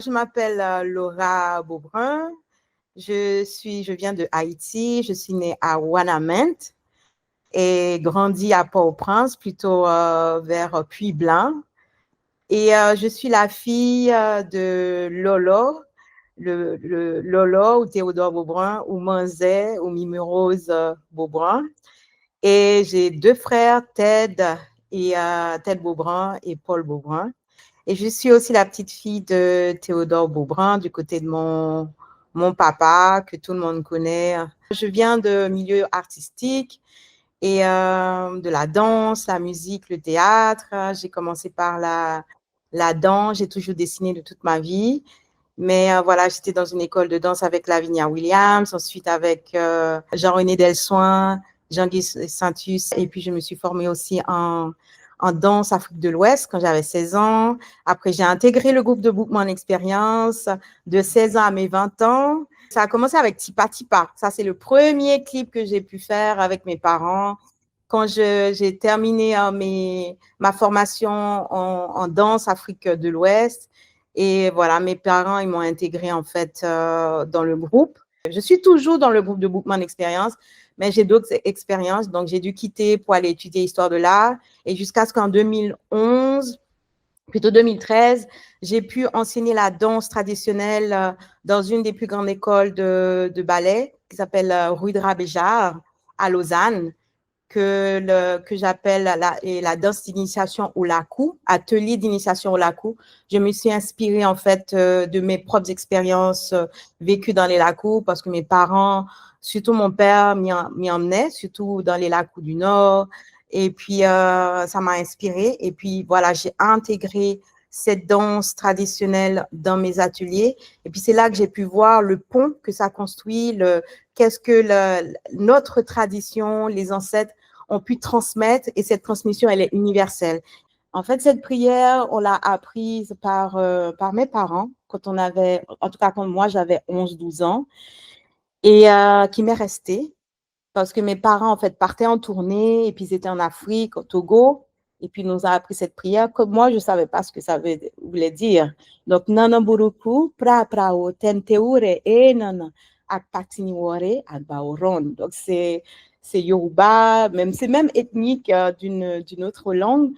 Je m'appelle Laura Beaubrun. Je viens de Haïti. Je suis née à Ouanamint et grandi à Port-au-Prince, plutôt vers Puy-Blanc. Et je suis la fille de Lolo, le Lolo ou Théodore Beaubrun ou Manzé ou Mimurose Beaubrun. Et j'ai deux frères, Ted Beaubrun et Paul Beaubrun. Et je suis aussi la petite fille de Théodore Beaubrun du côté de mon papa, que tout le monde connaît. Je viens de milieu artistique et de la danse, la musique, le théâtre. J'ai commencé par la danse, j'ai toujours dessiné de toute ma vie. Mais voilà, j'étais dans une école de danse avec Lavinia Williams, ensuite avec Jean-René Delsoin, Jean-Guy Saintus. Et puis, je me suis formée aussi en danse Afrique de l'Ouest quand j'avais 16 ans. Après, j'ai intégré le groupe de Bookman Experience de 16 ans à mes 20 ans. Ça a commencé avec Tipa Tipa. Ça, c'est le premier clip que j'ai pu faire avec mes parents. Quand j'ai terminé ma formation en danse Afrique de l'Ouest, et voilà, mes parents, ils m'ont intégré en fait dans le groupe. Je suis toujours dans le groupe de Bookman Experience, mais j'ai d'autres expériences. Donc, j'ai dû quitter pour aller étudier Histoire de l'art. Et jusqu'à ce qu'en 2011, plutôt 2013, j'ai pu enseigner la danse traditionnelle dans une des plus grandes écoles de ballet qui s'appelle Rue de Rabéjart à Lausanne, que j'appelle la danse d'initiation au lakou, atelier d'initiation au lakou. Je me suis inspirée en fait de mes propres expériences vécues dans les lakous parce que mes parents, surtout mon père, m'y emmenait, surtout dans les lakous du Nord. Et puis, ça m'a inspirée. Et puis, voilà, j'ai intégré cette danse traditionnelle dans mes ateliers. Et puis, c'est là que j'ai pu voir le pont que ça construit, qu'est-ce que notre tradition, les ancêtres ont pu transmettre, et cette transmission, elle est universelle. En fait, cette prière, on l'a apprise par mes parents quand on avait, en tout cas quand moi j'avais 11-12 ans, et qui m'est restée parce que mes parents en fait partaient en tournée et puis ils étaient en Afrique, au Togo, et puis ils nous ont appris cette prière que moi je ne savais pas ce que ça voulait dire. Donc nana buruku pra prao tenteure e nana akpatiniwore agbaoron. Donc c'est Yoruba, même c'est même ethnique d'une autre langue.